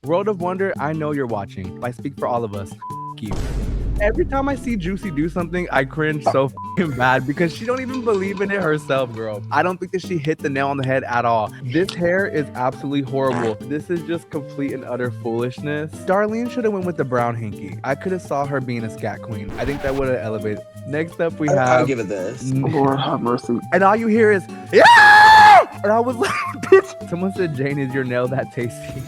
World of Wonder, I know you're watching. I speak for all of us. You. Every time I see Juicy do something, I cringe so fucking bad because she don't even believe in it herself, girl. I don't think that she hit the nail on the head at all. This hair is absolutely horrible. This is just complete and utter foolishness. Darlene should have went with the brown hanky. I could have saw her being a scat queen. I think that would have elevated. Next up, we have... I'll give it this. Lord have mercy. And all you hear is, yeah! And I was like, bitch. Someone said, Jane, is your nail that tasty?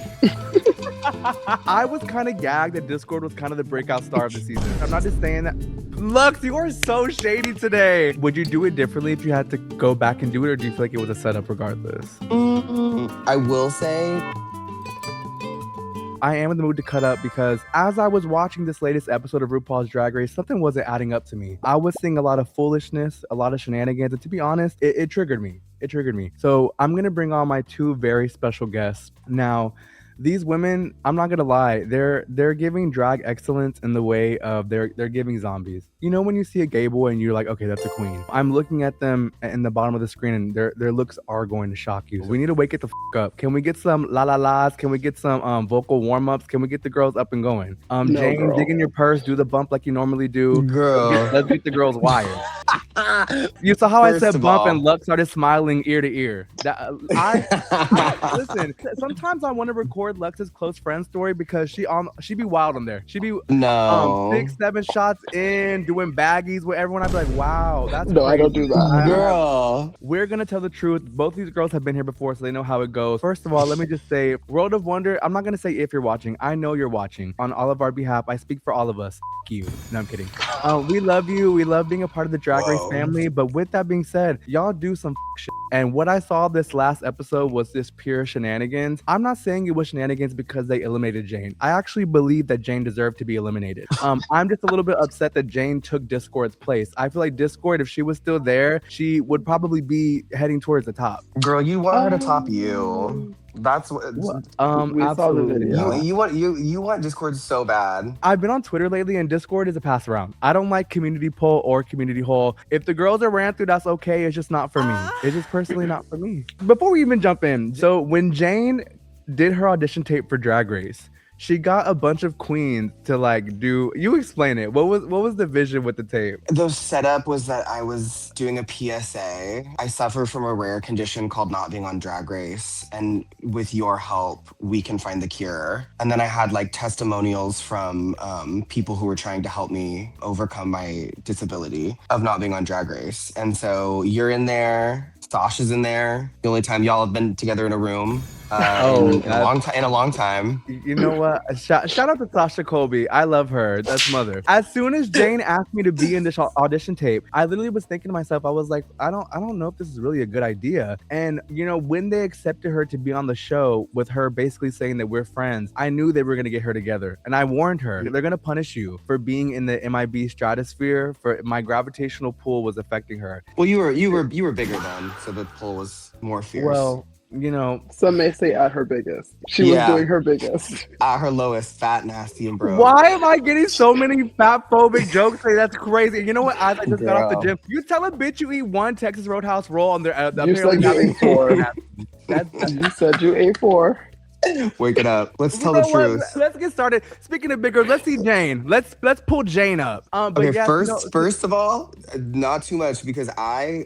I was kind of gagged that Discord was kind of the breakout star of the season. I'm not just saying that. Lux, you are so shady today. Would you do it differently if you had to go back and do it, or do you feel like it was a setup regardless? I will say I am in the mood to cut up because as I was watching this latest episode of RuPaul's Drag Race, something wasn't adding up to me. I was seeing a lot of foolishness, a lot of shenanigans, and to be honest, it triggered me. It triggered me. So I'm going to bring on my two very special guests. Now, these women, I'm not gonna lie, they're giving drag excellence in the way of they're giving zombies. You know when you see a gay boy and you're like, okay, that's a queen. I'm looking at them in the bottom of the screen and their looks are going to shock you. So we need to wake it the up. Can we get some la la las? Can we get some vocal warm ups? Can we get the girls up and going? No, Jane, girl. dig in your purse, do the bump like you normally do. Girl. Let's get the girls wired. You saw how I First said of bump all. and Lux started smiling ear to ear. Listen, sometimes I want to record Lux's close friend story because she be wild on there. She be No. 6-7 shots in, doing baggies with everyone. I'd be like, wow, that's No, I don't crazy. do that. Girl. We're gonna tell the truth. Both these girls have been here before, so they know how it goes. First of all, let me just say, World of Wonder, I'm not gonna say if you're watching. I know you're watching. On all of our behalf, I speak for all of us. You. No, I'm kidding. We love you. We love being a part of the Drag Race family. But with that being said, y'all do some shit. And what I saw this last episode was this pure shenanigans. I'm not saying it was shenanigans because they eliminated Jane. I actually believe that Jane deserved to be eliminated. I'm just a little bit upset that Jane took Discord's place. I feel like Discord, if she was still there, she would probably be heading towards the top. Girl, you want her to top you. That's what. We saw the Absolutely. video. You want Discord so bad. I've been on Twitter lately, and Discord is a pass around. I don't like community poll or community hole. If the girls are ran through, that's okay. It's just not for me. It's just personally not for me. Before we even jump in, so when Jane did her audition tape for Drag Race, she got a bunch of queens to like do. You explain it. What was the vision with the tape? The setup was that I was doing a PSA. I suffer from a rare condition called not being on Drag Race. And with your help, we can find the cure. And then I had like testimonials from people who were trying to help me overcome my disability of not being on Drag Race. And so you're in there. Sasha's in there. The only time y'all have been together in a room in a long time. You know what? Shout out to Sasha Colby. I love her. That's mother. As soon as Jane asked me to be in this audition tape, I literally was thinking to myself, I was like, I don't know if this is really a good idea. And you know, when they accepted her to be on the show with her basically saying that we're friends, I knew they were gonna get her together. And I warned her, they're gonna punish you for being in the MIB stratosphere. For my gravitational pull was affecting her. Well, you were bigger then, so the pull was more fierce. Well, you know, Some may say at her biggest. She was doing her biggest. at her lowest, fat, nasty, and broke. why am I getting so many fat phobic jokes? Like, that's crazy. You know what? As I just got off the gym, you tell a bitch you eat one Texas Roadhouse roll on their. You said you ate 4. You said you ate 4. Wake it up. Let's tell You the know what? truth. Let's get started. Speaking of bigger, let's see Jane. Let's pull Jane up. But Okay, yeah, first of all, not too much because I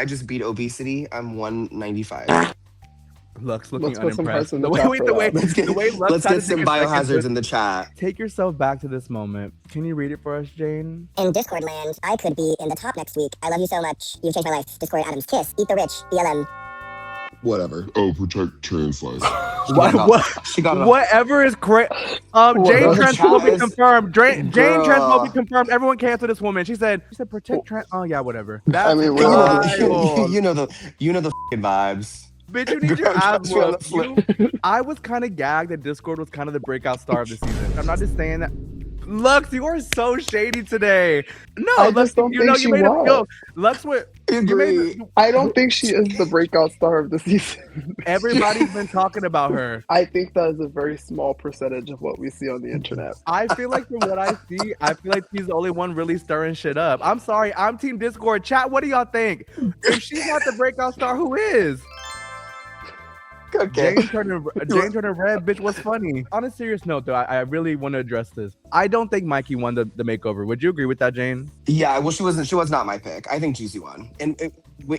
just beat obesity. I'm 195. Lux looking Let's put some unimpressed. hearts in The the way, chat the for way, that. Let's get, the way Lux let's had get to some take a second biohazards to in the chat. Take yourself back to this moment. Can you read it for us, Jane? In Discord land, I could be in the top next week. I love you so much. You've changed my life. Discord Adams. Kiss. Eat the rich. BLM. Whatever. Oh, protect trans lives. She got it. Whatever is crazy. Jane the transphobic chat is- confirmed. Jane Girl. transphobic confirmed. Everyone cancel this woman. She said protect trans. Oh yeah, whatever. That's I mean, wild. you know the f***ing vibes. Bitch, you need your Girl, ass she on whooped. the I was kind of gagged that Discord was kind of the breakout star of the season. I'm not just saying that. Lux, you are so shady today. No, I Lux, just don't you think know she you made was. it. Yo, Lux, you made I don't think she is the breakout star of the season. everybody's been talking about her. I think that is a very small percentage of what we see on the internet. I feel like from what I see, I feel like she's the only one really stirring shit up. I'm sorry, I'm Team Discord. Chat, what do y'all think? If she's not the breakout star, who is? Okay. Jane turning red, bitch. What's funny? On a serious note, though, I really want to address this. I don't think Mikey won the makeover. Would you agree with that, Jane? Yeah, well, she was not my pick. I think Juicy won. And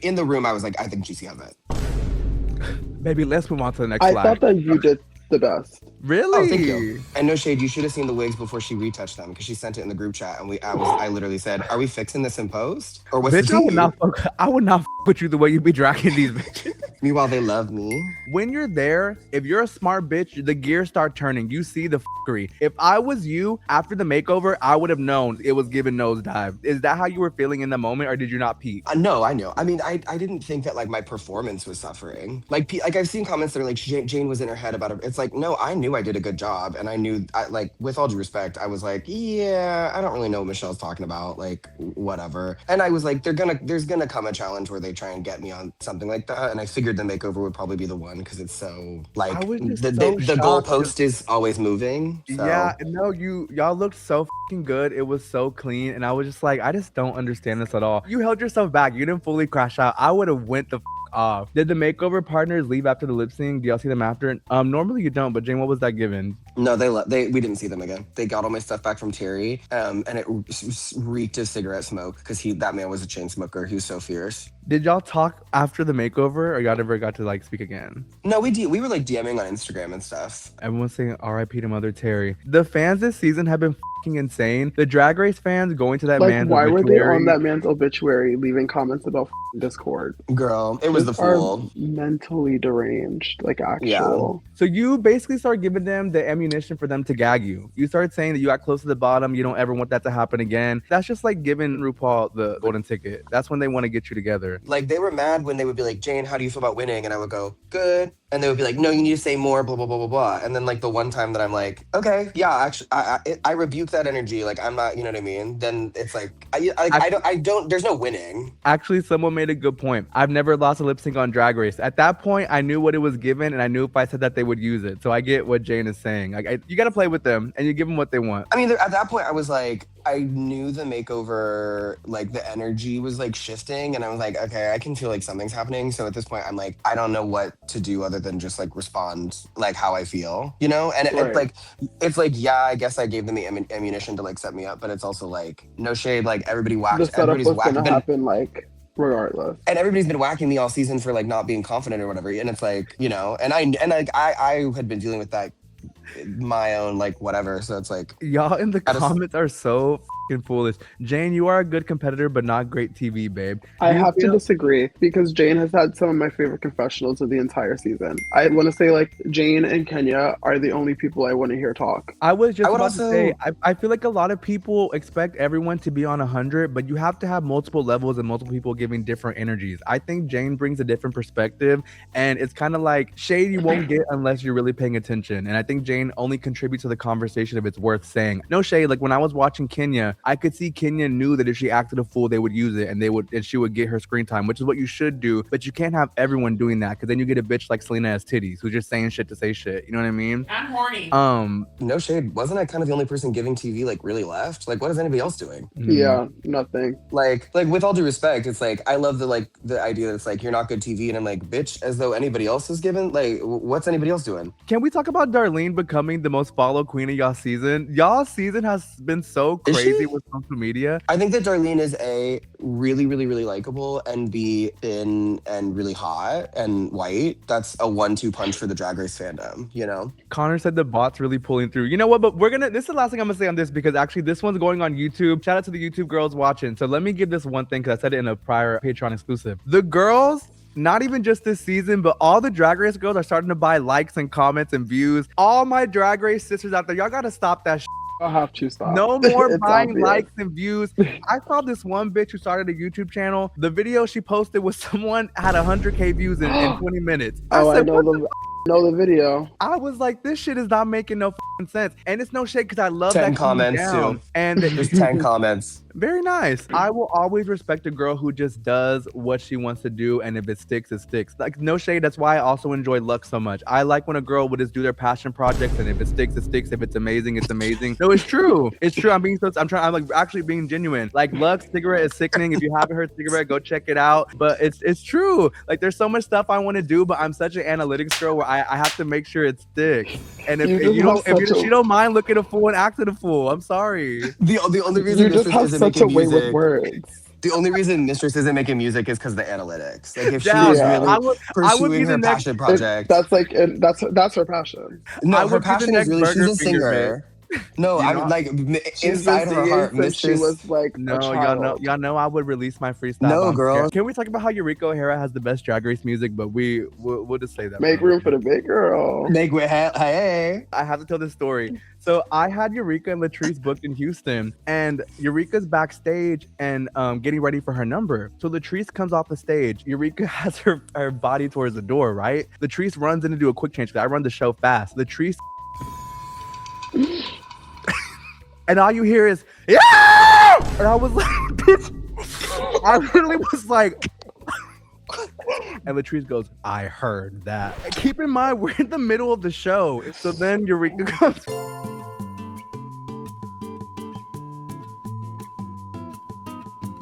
in the room, I was like, I think Juicy has it. Baby, let's move on to the next I slide. thought that you did the best. Really? Oh, thank you. And no shade, you should have seen the wigs before she retouched them because she sent it in the group chat, and I literally said, "Are we fixing this in post, or what's Bitch, the I would not with you the way you be dragging these bitches. Meanwhile, they love me. When you're there, if you're a smart bitch, the gears start turning. You see the fuckery. If I was you after the makeover, I would have known it was given nosedive. Is that how you were feeling in the moment, or did you not peep? No, I know. I mean, I didn't think that like my performance was suffering. Like I've seen comments that are like Jane was in her head about it. It's like, no, I knew I did a good job, and I knew, like, with all due respect, I was like, yeah, I don't really know what Michelle's talking about, like, whatever. And I was like, there's gonna come a challenge where they try and get me on something like that, and I figured the makeover would probably be the one because it's so like the goalpost is always moving. So. Yeah, no, y'all looked so fucking good. It was so clean, and I was just like, I just don't understand this at all. You held yourself back. You didn't fully crash out. I would have went the off. Did the makeover partners leave after the lip sync? Do y'all see them after? Normally you don't, but Jane, what was that given? No, we didn't see them again. They got all my stuff back from Terry, and it reeked of cigarette smoke because that man was a chain smoker. He was so fierce. Did y'all talk after the makeover, or y'all never got to like speak again? No, we were like DMing on Instagram and stuff. Everyone's saying R.I.P. to Mother Terry. The fans this season have been fucking insane. The Drag Race fans going to that man's why obituary. were they on that man's obituary leaving comments about Discord? Girl, it was the fool. Mentally deranged, like actual. Yeah. So you basically start giving them the ammunition for them to gag you. You start saying that you got close to the bottom. You don't ever want that to happen again. That's just like giving RuPaul the golden ticket. That's when they want to get you together. Like, they were mad when they would be like, Jane, how do you feel about winning? And I would go, good. And they would be like, no, you need to say more, blah, blah, blah, blah, blah. And then like the one time that I'm like, okay, yeah, actually, I rebuke that energy. Like, I'm not, you know what I mean? Then it's like, I don't, there's no winning. Actually, someone made a good point. I've never lost a lip sync on Drag Race. At that point, I knew what it was given, and I knew if I said that, they would use it. So I get what Jane is saying. Like, you got to play with them, and you give them what they want. I mean, at that point, I was like, I knew the makeover, like the energy was like shifting, and I was like, okay, I can feel like something's happening. So at this point, I'm like, I don't know what to do other than just like respond like how I feel, you know? And it's like, yeah, I guess I gave them the ammunition to like set me up, but it's also like, no shade, like everybody whacked. The setup was gonna happen like regardless. And everybody's been whacking me all season for like not being confident or whatever. And it's like, you know, and I had been dealing with that my own like whatever, so it's like y'all in the comments are so fucking foolish. Jane, you are a good competitor but not great TV, babe. I have to disagree because Jane has had some of my favorite confessionals of the entire season. I want to say like Jane and Kenya are the only people I want to hear talk. I was just about to say I feel like a lot of people expect everyone to be on 100, but you have to have multiple levels and multiple people giving different energies. I think Jane brings a different perspective, and it's kind of like shade you won't get unless you're really paying attention. And I think Jane only contributes to the conversation if it's worth saying. No shade, like when I was watching Kenya, I could see Kenya knew that if she acted a fool, they would use it, and she would get her screen time, which is what you should do. But you can't have everyone doing that, because then you get a bitch like Selena has titties who's just saying shit to say shit. You know what I mean? I'm horny. No shade. Wasn't I kind of the only person giving TV like really left? Like, what is anybody else doing? Yeah, nothing. Like with all due respect, it's like I love the idea that it's like you're not good TV, and I'm like, bitch, as though anybody else is given. Like, what's anybody else doing? Can we talk about Darlene becoming the most followed queen of y'all season? Y'all season has been so crazy with social media. I think that Darlene is A, really, really, really likable, and B, thin and really hot and white. That's a 1-2 punch for the Drag Race fandom, you know? Connor said the bot's really pulling through. You know what? But this is the last thing I'm gonna say on this, because actually this one's going on YouTube. Shout out to the YouTube girls watching. So let me give this one thing, because I said it in a prior Patreon exclusive. The girls, not even just this season, but all the Drag Race girls are starting to buy likes and comments and views. All my Drag Race sisters out there, y'all gotta stop that shit. I'll have to stop. No more buying likes and views. I saw this one bitch who started a YouTube channel. The video she posted was someone had 100K views in 20 minutes. I know the video. I was like, this shit is not making no sense. And it's no shade, because I love 10 that comments down. too. And there's 10 comments. Very nice. I will always respect a girl who just does what she wants to do, and if it sticks, it sticks. Like, no shade. That's why I also enjoy Lux so much. I like when a girl would just do their passion projects, and if it sticks, it sticks. If it's amazing, it's amazing. No, it's true. It's true. I'm like actually being genuine. Like, Lux cigarette is sickening. If you haven't heard cigarette, go check it out. But it's true. Like, there's so much stuff I want to do, but I'm such an analytics girl where I have to make sure it's thick. And if You you just don't, have such she don't mind looking a fool and acting a fool, I'm sorry. The only reason You just Mistress have isn't such a making way with music. words. The only reason Mistress isn't making music is because of the analytics. Like if she Down. was Yeah. really I would be pursuing the her next. passion project. That's her passion. No, I her would be the passion is next really she's burger a finger singer. No, You I'm know- like She's inside been her singing heart, since she Mistress. was like a No, child. y'all know I would release my freestyle. No, but I'm girl. scared. Can we talk about how Eureka O'Hara has the best Drag Race music? But we'll just say that. Make room for the big girl. Make way, hey. I have to tell this story. So I had Eureka and Latrice booked in Houston, and Eureka's backstage and getting ready for her number. So Latrice comes off the stage. Eureka has her body towards the door, right? Latrice runs in to do a quick change because I run the show fast. Latrice. And all you hear is, yeah! And I was like, bitch. I literally was like, and Latrice goes, I heard that. Keep in mind, we're in the middle of the show. So then Eureka comes.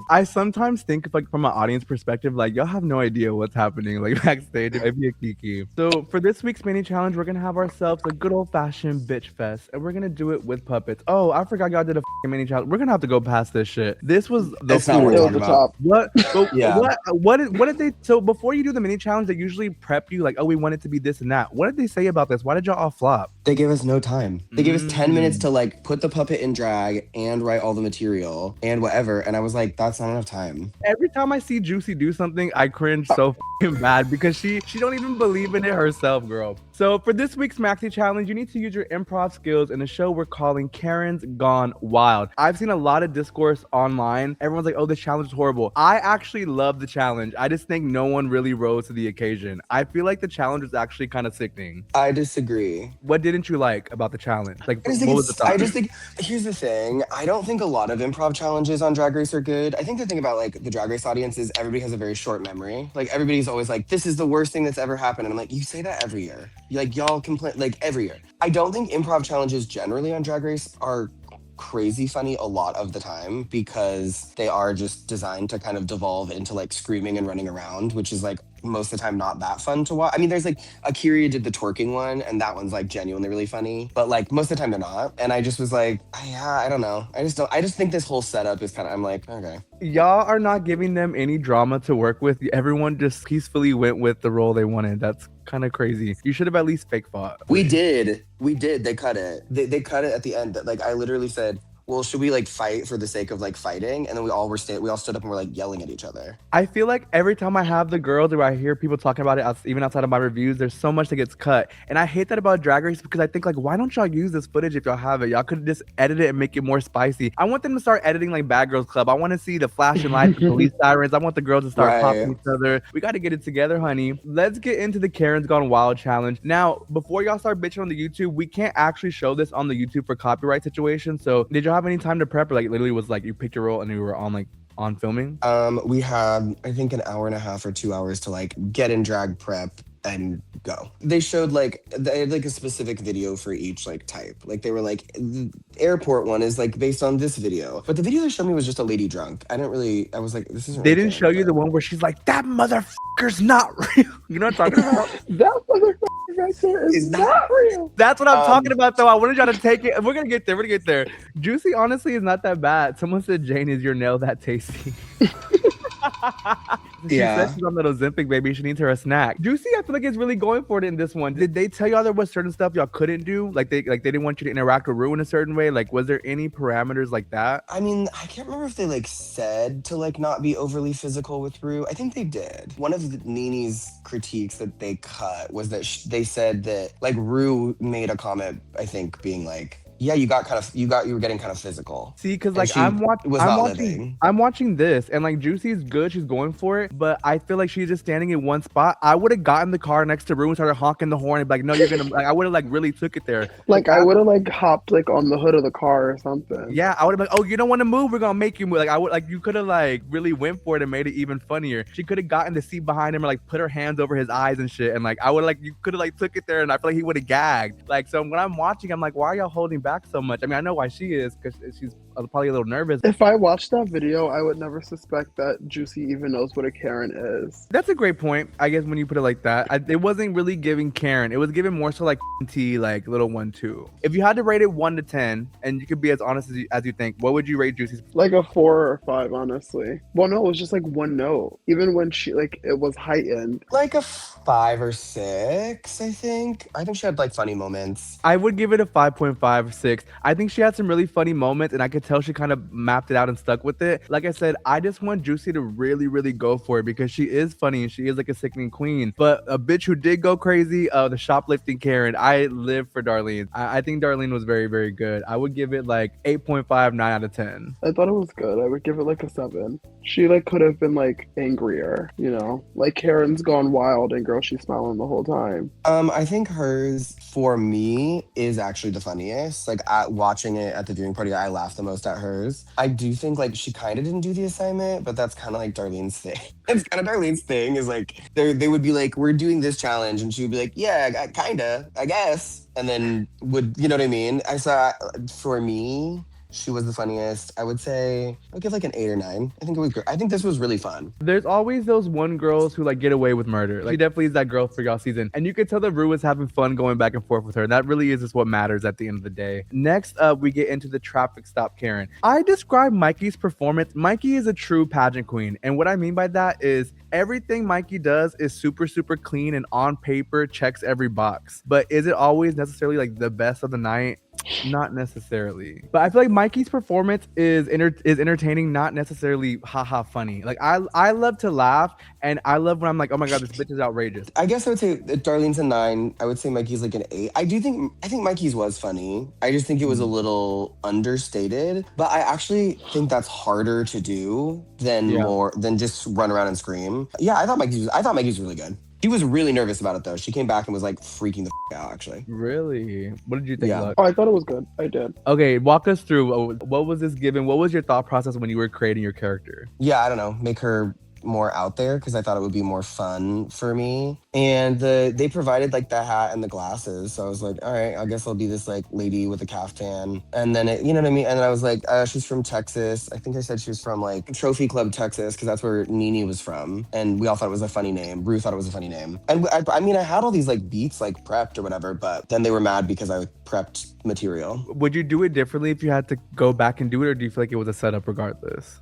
I sometimes think of, like, from an audience perspective, like, y'all have no idea what's happening, like, backstage. It'd be a kiki. So for this week's mini challenge, we're gonna have ourselves a good old-fashioned bitch fest, and we're gonna do it with puppets. Oh, I forgot y'all did a mini challenge. We're gonna have to go past this shit. This was the It's not what we're Still talking the about. top. what? But Yeah. What did they? So before you do the mini challenge, they usually prep you like, oh, we want it to be this and that. What did they say about this? Why did y'all all flop? They gave us no time. They gave us 10 minutes Mm. to like put the puppet in drag and write all the material and whatever. And I was like, that's not enough time. Every time I see Juicy do something, I cringe so fucking bad because she don't even believe in it herself, girl. So for this week's maxi challenge, you need to use your improv skills in a show we're calling Karen's Gone Wild. I've seen a lot of discourse online. Everyone's like, oh, this challenge is horrible. I actually love the challenge. I just think no one really rose to the occasion. I feel like the challenge was actually kind of sickening. I disagree. What didn't you like about the challenge? Like, I just what think, was the thought? I just think, here's the thing. I don't think a lot of improv challenges on Drag Race are good. I think the thing about like the Drag Race audience is everybody has a very short memory. Like everybody's always like, this is the worst thing that's ever happened. And I'm like, you say that every year. Like y'all complain like every year. I don't think improv challenges generally on Drag Race are crazy funny a lot of the time because they are just designed to kind of devolve into like screaming and running around, which is like most of the time not that fun to watch. I mean, there's like Akira did the twerking one and that one's like genuinely really funny, but like most of the time they're not. And I just was like, yeah, I don't know. I just think this whole setup is kind of, I'm like, okay. Y'all are not giving them any drama to work with. Everyone just peacefully went with the role they wanted. That's kind of crazy. You should have at least fake fought. We did. They cut it. They cut it at the end. Like I literally said, well, should we like fight for the sake of like fighting? And then we all stood up and we're like yelling at each other. I feel like every time I have the girls or I hear people talking about it, even outside of my reviews, there's so much that gets cut. And I hate that about Drag Race because I think like, why don't y'all use this footage if y'all have it? Y'all could just edit it and make it more spicy. I want them to start editing like Bad Girls Club. I want to see the flashing lights, the police sirens. I want the girls to start Right. popping each other. We got to get it together, honey. Let's get into the Karen's Gone Wild challenge. Now, before y'all start bitching on the YouTube, we can't actually show this on the YouTube for copyright situations. So did y'all have any time to prep? Like literally was like you picked your role and you were on filming? We had I think an hour and a half or 2 hours to like get in drag prep and go. They showed like they had like a specific video for each like type. Like they were like the airport one is like based on this video. But the video they showed me was just a lady drunk. I was like, this isn't They really didn't good, show you but- the one where she's like, that motherfucker's not real. You know what I'm talking about? That motherfucker right there is Is that- not real. That's what I'm Um, talking about, though. I wanted y'all to take it. We're gonna get there. Juicy, honestly, is not that bad. Someone said, Jane, is your nail that tasty? She Yeah. said she's on that Ozempic, baby. She needs her a snack. Juicy, I feel like it's really going for it in this one. Did they tell y'all there was certain stuff y'all couldn't do? Like they didn't want you to interact with Ru in a certain way? Like, was there any parameters like that? I mean, I can't remember if they like said to like not be overly physical with Rue. I think they did. One of Nini's critiques that they cut was that they said that like Rue made a comment, I think, being like, yeah, you were getting kind of physical. See, because And like she I'm living. watching this, and like Juicy's good, she's going for it, but I feel like she's just standing in one spot. I would have gotten the car next to Ru and started honking the horn and be like, no, you're gonna like I would have like really took it there. Like I would have like hopped like on the hood of the car or something. Yeah, I would have been like, oh, you don't want to move, we're gonna make you move. Like I would like you could have like really went for it and made it even funnier. She could have gotten the seat behind him and like put her hands over his eyes and shit. And like I would like you could have like took it there and I feel like he would have gagged. Like so when I'm watching, I'm like, why are y'all holding back so much. I mean, I know why she is, because she's probably a little nervous. If I watched that video, I would never suspect that Juicy even knows what a Karen is. That's a great point, I guess, when you put it like that. It wasn't really giving Karen. It was giving more so like T, like little 1-2. If you had to rate it 1 to 10, and you could be as honest as you think, what would you rate Juicy's? Like a 4 or 5, honestly. Well, no, it was just like one note. Even when she, like, it was heightened. Like a 5 or 6, I think. I think she had like funny moments. I would give it a 5.5 or 6. I think she had some really funny moments, and I could tell she kind of mapped it out and stuck with it. Like I said, I just want Juicy to really, really go for it, because she is funny and she is like a sickening queen. But a bitch who did go crazy, the shoplifting Karen, I live for Darlene. I think Darlene was very, very good. I would give it like 8.5, 9 out of 10. I thought it was good. I would give it like a 7. She like could have been like angrier, you know? Like Karen's gone wild and girl, she's smiling the whole time. I think hers, for me, is actually the funniest. Like, watching it at the viewing party, I laughed the most at hers. I do think like she kind of didn't do the assignment, but that's kind of like Darlene's thing. It's kind of Darlene's thing, is like they would be like, we're doing this challenge, and she would be like, yeah, kinda, I guess, and then would, you know what I mean? I saw, for me, she was the funniest. I would say I'd give like an 8 or 9. I think it was great. I think this was really fun. There's always those one girls who like get away with murder. Like, she definitely is that girl for y'all season. And you can tell that Ru is having fun going back and forth with her. And that really is just what matters at the end of the day. Next up, we get into the traffic stop Karen. I describe Mikey's performance. Mikey is a true pageant queen. And what I mean by that is everything Mikey does is super, super clean and on paper checks every box. But is it always necessarily like the best of the night? Not necessarily. But I feel like Mikey's performance is entertaining, not necessarily haha funny. Like, I love to laugh, and I love when I'm like, oh my god, this bitch is outrageous. I guess I would say Darlene's a 9. I would say Mikey's like an 8. I think Mikey's was funny. I just think it was a little understated. But I actually think that's harder to do than just run around and scream. Yeah, I thought Mikey's was really good. She was really nervous about it though. She came back and was like freaking the out, actually. Really? What did you think? Yeah. Oh, I thought it was good. I did. Okay, walk us through. What was this given? What was your thought process when you were creating your character? Yeah, I don't know. Make her more out there, because I thought it would be more fun for me. And they provided like the hat and the glasses, so I was like, all right, I guess I'll be this like lady with a caftan. And then you know what I mean? And then I was like, she's from Texas. I think I said she was from like Trophy Club, Texas, because that's where Nene was from. And we all thought it was a funny name. Ru thought it was a funny name. And I mean, I had all these like beats like prepped or whatever, but then they were mad because I prepped material. Would you do it differently if you had to go back and do it, or do you feel like it was a setup regardless?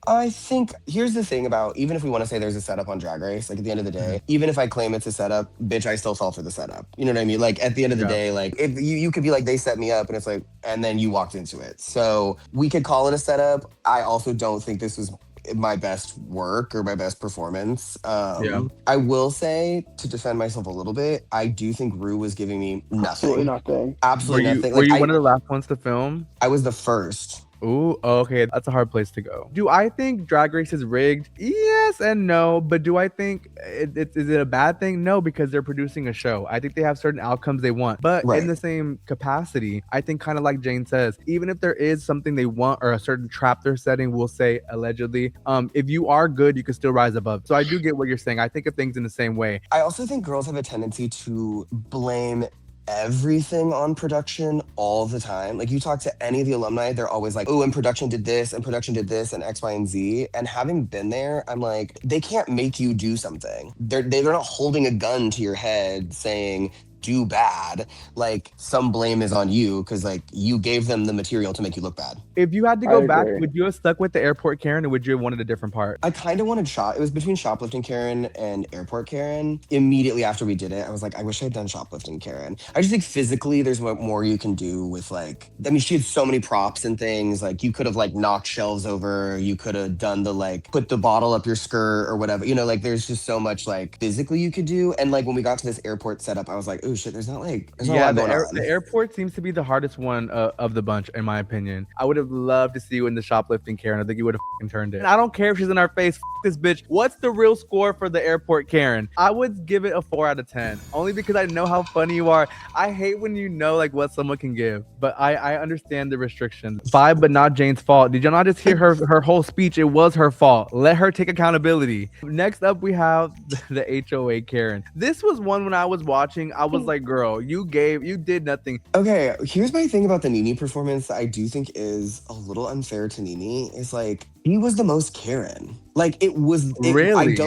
I think here's the thing about, even if we want to say there's a setup on Drag Race, like at the end of the day, even if I claim it's a setup, bitch, I still fell for the setup. You know what I mean? Like at the end of the day, like if you could be like, they set me up, and it's like, and then you walked into it. So we could call it a setup. I also don't think this was my best work or my best performance. I will say, to defend myself a little bit, I do think Ru was giving me nothing. Absolutely nothing. Were you one of the last ones to film? I was the first. Ooh, okay, that's a hard place to go. Do I think Drag Race is rigged? Yes and no, but do I think is it a bad thing? No, because they're producing a show. I think they have certain outcomes they want, but in the same capacity, I think kind of like Jane says, even if there is something they want or a certain trap they're setting, we'll say allegedly, if you are good, you can still rise above. So I do get what you're saying. I think of things in the same way. I also think girls have a tendency to blame everything on production all the time. Like, you talk to any of the alumni, they're always like, oh, and production did this, and production did this, and X, Y, and Z. And having been there, I'm like, they can't make you do something. They're not holding a gun to your head saying, do bad. Like, some blame is on you because like you gave them the material to make you look bad. If you had to go back, would you have stuck with the airport Karen, or would you have wanted a different part? I kind of wanted it was between shoplifting Karen and airport Karen. Immediately after we did it, I was like, I wish I'd done shoplifting Karen. I just think physically there's more you can do with like, I mean, she had so many props and things. Like, you could have like knocked shelves over, you could have done the like put the bottle up your skirt or whatever, you know, like there's just so much like physically you could do. And like when we got to this airport setup, I was like, oh shit, there's not a lot going on. The airport seems to be the hardest one of the bunch, in my opinion. I would have loved to see you in the shoplifting Karen. I think you would have turned it. And I don't care if she's in our face. This bitch. What's the real score for the airport Karen? I would give it a 4 out of 10, only because I know how funny you are. I hate when you know like what someone can give, but I understand the restrictions. 5, but not Jane's fault. Did y'all not just hear her whole speech? It was her fault. Let her take accountability. Next up, we have the HOA Karen. This was one when I was watching, I was was like, girl, you did nothing. Okay, here's my thing about the Nene performance that I do think is a little unfair to Nene. Is like, he was the most Karen. Like, Really?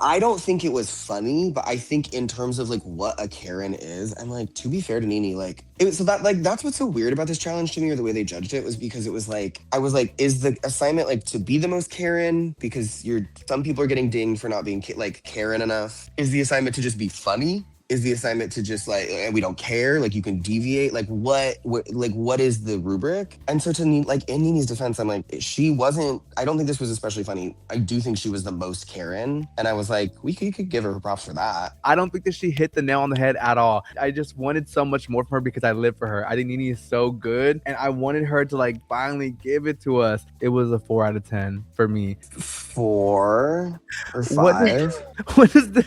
I don't think it was funny, but I think in terms of like what a Karen is, I'm like, to be fair to Nene, like that's what's so weird about this challenge to me, or the way they judged it, was because it was like, I was like, is the assignment like to be the most Karen because some people are getting dinged for not being like Karen enough? Is the assignment to just be funny? Is the assignment to just like, and we don't care, like you can deviate, like what is the rubric? And so to me, like in Nene's defense, I'm like, I don't think this was especially funny. I do think she was the most Karen, and I was like, you could give her props for that. I don't think that she hit the nail on the head at all. I just wanted so much more from her because I live for her. I think Nene is so good, and I wanted her to like finally give it to us. It was a 4 out of 10 for me. 4 or 5? What is the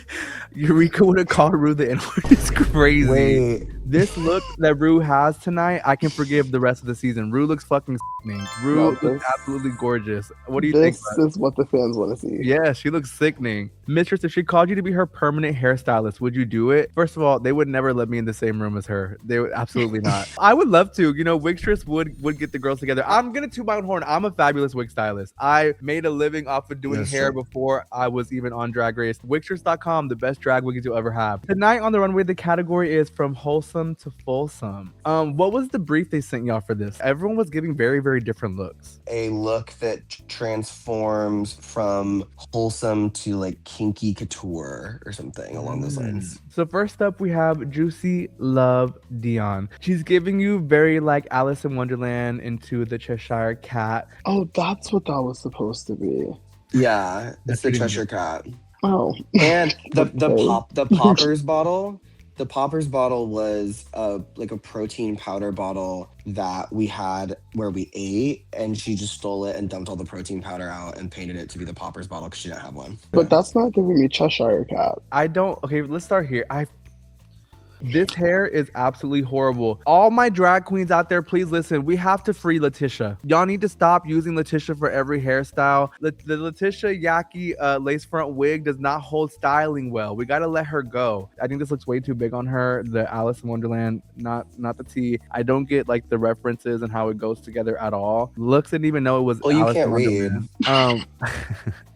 Eureka would have called Rue the N-word is crazy. Wait. This look that Rue has tonight, I can forgive the rest of the season. Rue looks fucking sickening. Rue looks absolutely gorgeous. What do you think? This is what the fans want to see. Yeah, she looks sickening. Mistress, if she called you to be her permanent hairstylist, would you do it? First of all, they would never let me in the same room as her. They would absolutely not. I would love to. You know, Wigstress would get the girls together. I'm gonna toot my own horn. I'm a fabulous wig stylist. I made a living off of doing hair before I was even on Drag Race. Wigstress.com, the best drag wigs you'll ever have. Tonight on the runway, the category is from wholesome to fulsome. What was the brief they sent y'all for this? Everyone was giving very, very different looks. A look that transforms from wholesome to like kinky couture or something along those lines. So first up, we have Juicy Love Dion. She's giving you very like Alice in Wonderland into the Cheshire Cat. Oh, that's what that was supposed to be. Yeah, it's the Cheshire Cat. Oh. And the poppers bottle. The poppers bottle was like a protein powder bottle that we had where we ate, and she just stole it and dumped all the protein powder out and painted it to be the poppers bottle because she didn't have one. But that's not giving me Cheshire Cat. Okay, let's start here. This hair is absolutely horrible. All my drag queens out there, please listen. We have to free Letitia. Y'all need to stop using Letitia for every hairstyle. The Letitia Yaki lace front wig does not hold styling well. We gotta let her go. I think this looks way too big on her. The Alice in Wonderland, not the T. I don't get like the references and how it goes together at all. Looks didn't even know it was. Well, you Alice can't read.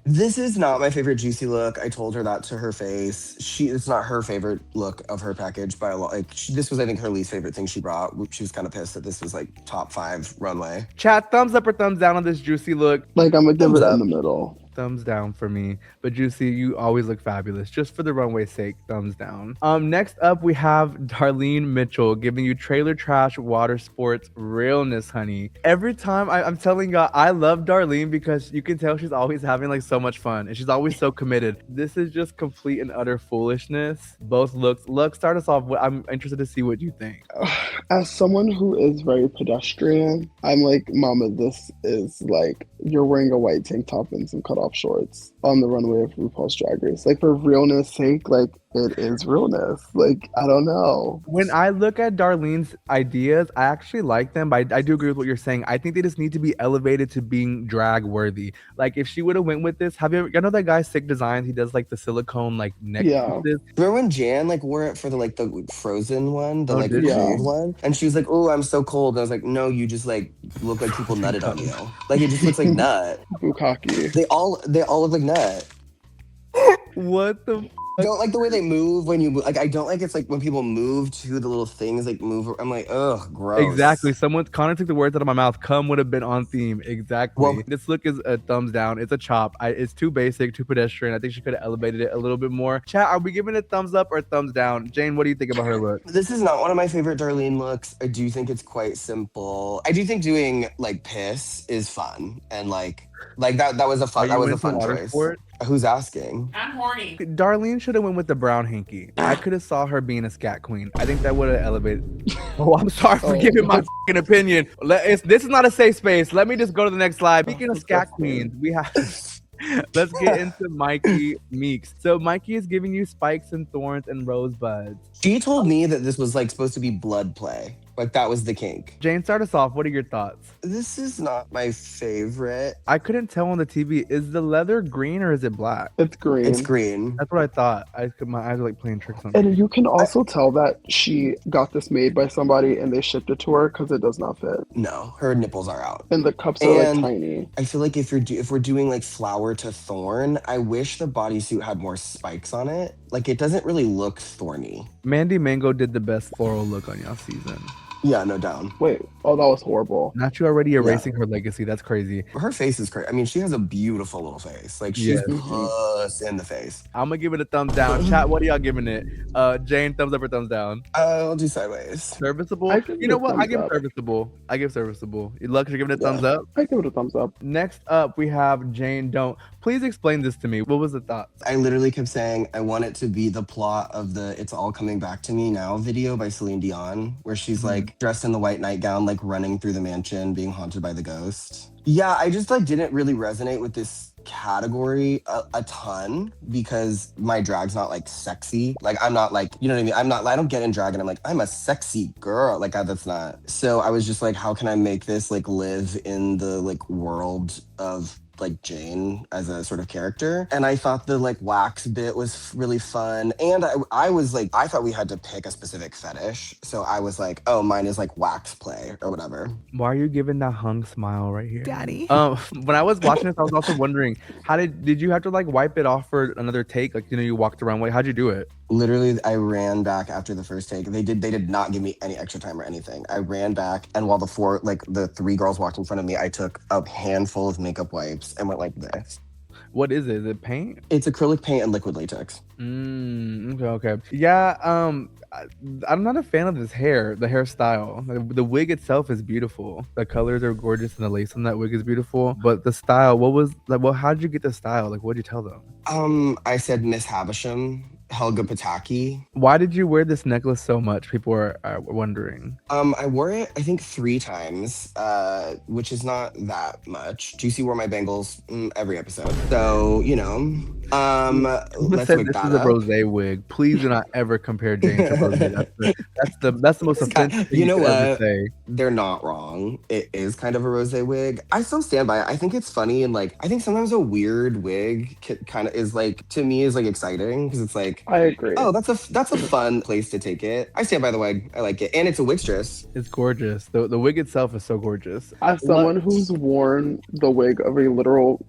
This is not my favorite Juicy look. I told her that to her face. It's not her favorite look of her package by a lot. Like this was, I think, her least favorite thing she brought. She was kind of pissed that this was like top 5 runway. Chat, thumbs up or thumbs down on this Juicy look? Like, I'm gonna give it in the middle. Thumbs down for me. But Juicy, you always look fabulous. Just for the runway's sake, thumbs down. Next up, we have Darlene Mitchell giving you trailer trash water sports realness, honey. Every time I'm telling y'all, I love Darlene because you can tell she's always having like so much fun and she's always so committed. This is just complete and utter foolishness. Both looks. Look, start us off. I'm interested to see what you think. As someone who is very pedestrian, I'm like, Mama, this is like, you're wearing a white tank top and some cutoff shorts on the runway of RuPaul's Drag Race. Like, for realness sake, like, it is realness. Like, I don't know. When I look at Darlene's ideas, I actually like them, but I do agree with what you're saying. I think they just need to be elevated to being drag worthy. Like, if she would have went with this, have you ever, you know that guy Sick Designs? He does like the silicone like neck pieces. Remember when Jan like wore it for the Frozen one, the cold one, and she was like, "Oh, I'm so cold." And I was like, "No, you just like look like people nutted on you. Like it just looks like nut." Bukkake. They all look like nut. What the? I don't like the way they move when you like. I don't like it's like when people move to the little things like move. I'm like, ugh, gross. Exactly. Connor took the words out of my mouth. Come would have been on theme. Exactly. Well, this look is a thumbs down. It's a chop. It's too basic, too pedestrian. I think she could have elevated it a little bit more. Chat, are we giving it thumbs up or thumbs down? Jane, what do you think about her look? This is not one of my favorite Darlene looks. I do think it's quite simple. I do think doing like piss is fun and like that was a fun choice. Sport? Who's asking? I'm horny. Darlene should have went with the brown hanky. I could have saw her being a scat queen. I think that would have elevated. Oh, I'm sorry for giving my opinion. This is not a safe space. Let me just go to the next slide. Speaking of scat queens, we have. Let's get into Mikey Meeks. So Mikey is giving you spikes and thorns and rosebuds. She told me that this was like supposed to be blood play. Like that was the kink. Jane, start us off. What are your thoughts? This is not my favorite. I couldn't tell on the TV. Is the leather green or is it black? It's green. It's green. That's what I thought. My eyes are like playing tricks on me. And you can also tell that she got this made by somebody and they shipped it to her because it does not fit. No, her nipples are out. And the cups are And like tiny. I feel like if we're doing like flower to thorn, I wish the bodysuit had more spikes on it. Like it doesn't really look thorny. Mandy Mango did the best floral look on y'all season. Yeah, no down. Wait, oh, that was horrible. Not you already erasing her legacy. That's crazy. Her face is crazy. I mean, she has a beautiful little face. Like she's puss in the face. I'm gonna give it a thumbs down. Chat, what are y'all giving it? Jane, thumbs up or thumbs down? I'll do sideways. Serviceable. I give You know it a what? I thumbs give up. serviceable. I give serviceable. Lux, you're giving it a thumbs up. I give it a thumbs up. Next up, we have Jane. Don't. Please explain this to me. What was the thought? I literally kept saying I want it to be the plot of the "It's All Coming Back to Me Now" video by Celine Dion, where she's like dressed in the white nightgown, like running through the mansion, being haunted by the ghost. Yeah, I just like didn't really resonate with this category a ton because my drag's not like sexy. Like I'm not like, you know what I mean? I don't get in drag and I'm like, I'm a sexy girl. Like that's not. So I was just like, how can I make this like live in the like world of like Jane as a sort of character? And I thought the like wax bit was really fun. And I was like, I thought we had to pick a specific fetish. So I was like, oh, mine is like wax play or whatever. Why are you giving that hung smile right here? Daddy. When I was watching this, I was also wondering, how did you have to like wipe it off for another take? Like, you know, you walked the runway. How'd you do it? Literally, I ran back after the first take. They did not give me any extra time or anything. I ran back, and while the three girls walked in front of me, I took a handful of makeup wipes and went like this. What is it? Is it paint? It's acrylic paint and liquid latex. Okay. Yeah, I'm not a fan of this hair, the hairstyle. The wig itself is beautiful. The colors are gorgeous and the lace on that wig is beautiful. But the style, how did you get the style? Like, what did you tell them? I said Miss Havisham, Helga Pataki. Why did you wear this necklace so much? People are wondering. I wore it, I think 3 times, which is not that much. Juicy wore my bangles every episode. So, you know, let's said wig this that is a up. rosé wig. Please do not ever compare Jane to rosé. That's the most offensive thing You know could ever what? say. They're not wrong. It is kind of a rosé wig. I still stand by it. I think it's funny, and like I think sometimes a weird wig kind of is like, to me, is like exciting because it's like, I agree. oh, that's a fun place to take it. I stand by the wig. I like it, and it's a Wigstress. It's gorgeous. The wig itself is so gorgeous. As someone who's worn the wig of a literal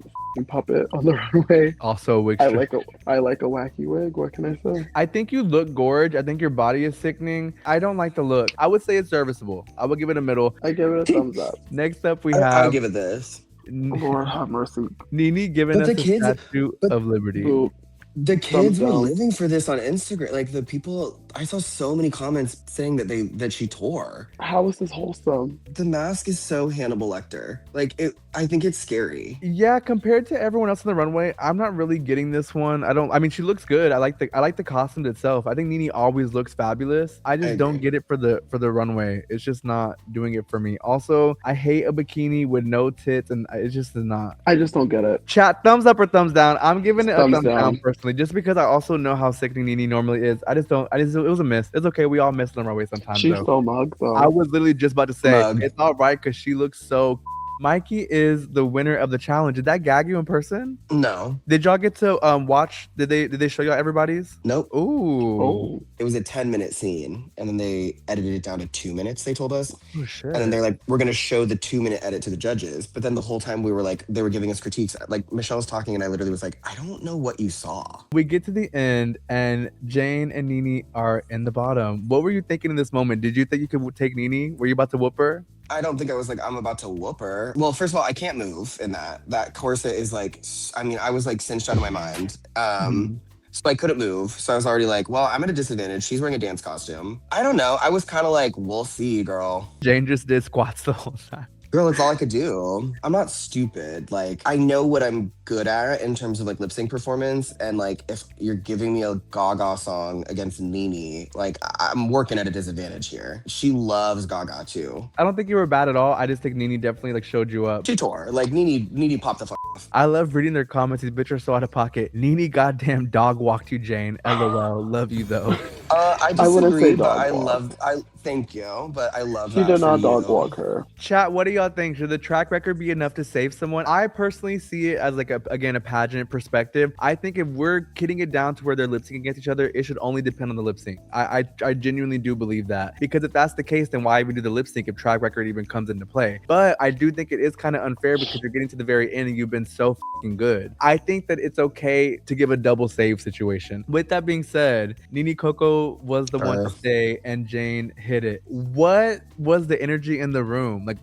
puppet on the runway, Also a wig. I like a wacky wig. What can I say? I think you look gorge. I think your body is sickening. I don't like the look. I would say it's serviceable. I would give it a middle. I give it a thumbs up. Next up, we I'll have give it this. Lord have mercy. Nene giving But us the a kids- Statue but- of Liberty. Boo. The kids were down. living for this on Instagram. Like the people, I saw so many comments saying that she tore. How is this wholesome? The mask is so Hannibal Lecter. Like I think it's scary. Yeah, compared to everyone else on the runway, I'm not really getting this one. I mean, she looks good. I like the costume itself. I think Nene always looks fabulous. I just don't get it for the runway. It's just not doing it for me. Also, I hate a bikini with no tits, and it just is not. I just don't get it. Chat, thumbs up or thumbs down? I'm giving it a Thumbs thumbs down down. personally, just because I also know how sickening Nene normally is. It was a miss. It's okay. We all miss on the runway sometimes. She's though. so mug though. I was literally just about to say Mug. it's all right because she looks so. Mikey is the winner of the challenge. Did that gag you in person? No. Did y'all get to watch? Did they show y'all everybody's? Nope. Ooh. Oh, It was a 10-minute scene, and then they edited it down to 2 minutes, they told us. Oh shit. And then they're like, we're going to show the 2-minute edit to the judges. But then the whole time we were like, they were giving us critiques. Like, Michelle was talking, and I literally was like, I don't know what you saw. We get to the end, and Jane and Nene are in the bottom. What were you thinking in this moment? Did you think you could take Nene? Were you about to whoop her? I don't think I was like, I'm about to whoop her. Well, first of all, I can't move in that. That corset is like, I mean, I was like cinched out of my mind. So I couldn't move. So I was already like, well, I'm at a disadvantage. She's wearing a dance costume. I don't know. I was kind of like, we'll see, girl. Jane just did squats the whole time. Girl, it's all I could do. I'm not stupid. Like, I know what I'm good at in terms of like lip sync performance. And like, if you're giving me a Gaga song against Nene, like, I'm working at a disadvantage here. She loves Gaga too. I don't think you were bad at all. I just think Nene definitely like showed you up. She tore. Like, Nene popped the fuck off. I love reading their comments. These bitches are so out of pocket. Nene goddamn dog walked you, Jane. LOL. Love you though. I wouldn't say disagree, but dog walk. thank you, but I love She that did for not dog you. walk her. Chat, what do y'all think? Should the track record be enough to save someone? I personally see it as like a pageant perspective. I think if we're kidding it down to where they're lip syncing against each other, it should only depend on the lip sync. I genuinely do believe that, because if that's the case, then why even do the lip sync if track record even comes into play? But I do think it is kind of unfair because you're getting to the very end and you've been so fucking good. I think that it's okay to give a double save situation. With that being said, Nene Coco was the one to stay and Jane hit it. What was the energy in the room? Like,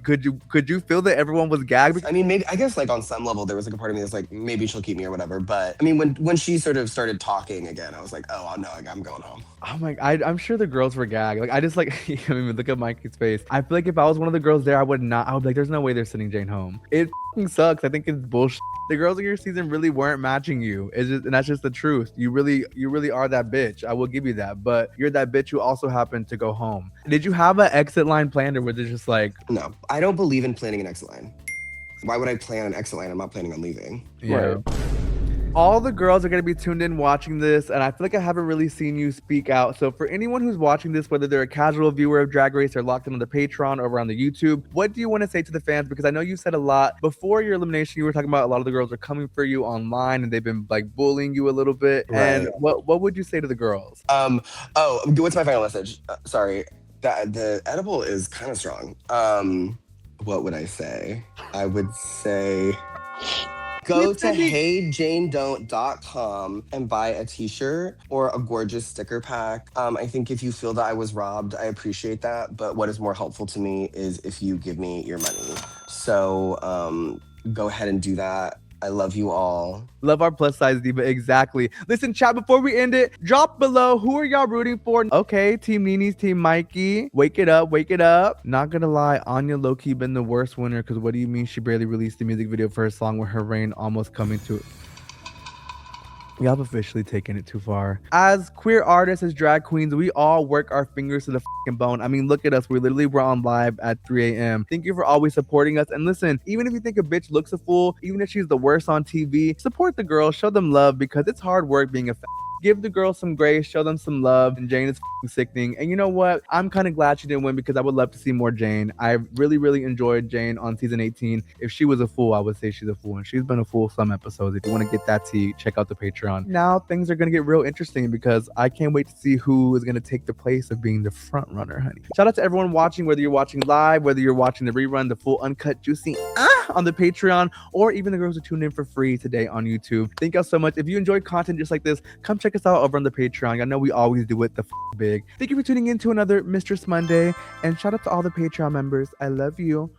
could you feel that everyone was gagged? I mean, maybe, I guess like on some level there was like a part of me that's like, maybe she'll keep me or whatever. But I mean, when she sort of started talking again, I was like, oh no, I'm going home. Oh my, I'm sure the girls were gagged. Like, I just like, I mean, look at Mikey's face. I feel like if I was one of the girls there, I would be like, there's no way they're sending Jane home. It sucks. I think it's bullshit. The girls in your season really weren't matching you. And that's just the truth. You really are that bitch. I will give you that. But you're that bitch who also happened to go home. Did you have an exit line planned, or was it just like... No, I don't believe in planning an exit line. Why would I plan an exit line? I'm not planning on leaving. Yeah. Right. All the girls are going to be tuned in watching this, and I feel like I haven't really seen you speak out. So for anyone who's watching this, whether they're a casual viewer of Drag Race or locked in on the Patreon or on the YouTube, what do you want to say to the fans? Because I know you said a lot before your elimination. You were talking about a lot of the girls are coming for you online and they've been like bullying you a little bit. Right. And what would you say to the girls? What's my final message? Sorry, the edible is kind of strong. What would I say? I would say... Go to heyjanedon't.com and buy a t-shirt or a gorgeous sticker pack. I think if you feel that I was robbed, I appreciate that. But what is more helpful to me is if you give me your money. So go ahead and do that. I love you all. Love our plus size diva, exactly. Listen, chat, before we end it, drop below who are y'all rooting for. Okay, Team Nene's, Team Mikey. Wake it up, wake it up. Not gonna lie, Anya low-key been the worst winner, because what do you mean she barely released the music video for her song with her reign almost coming to... Y'all have officially taken it too far. As queer artists, as drag queens, we all work our fingers to the fucking bone. I mean, look at us. We're on live at 3 a.m. Thank you for always supporting us. And listen, even if you think a bitch looks a fool, even if she's the worst on TV, support the girls, show them love, because it's hard work being a give the girls some grace, show them some love. And Jane is sickening. And you know what? I'm kind of glad she didn't win, because I would love to see more Jane. I really enjoyed Jane on season 18. If she was a fool, I would say she's a fool. And she's been a fool some episodes. If you want to get that tea, check out the Patreon. Now things are going to get real interesting, because I can't wait to see who is going to take the place of being the front runner, honey. Shout out to everyone watching, whether you're watching live, whether you're watching the rerun, the full uncut juicy on the Patreon, or even the girls who tuned in for free today on YouTube. Thank y'all so much. If you enjoyed content just like this, come check us out over on the Patreon. I know we always do it the big. Thank you for tuning in to another Mistress Monday, and shout out to all the Patreon members. I love you.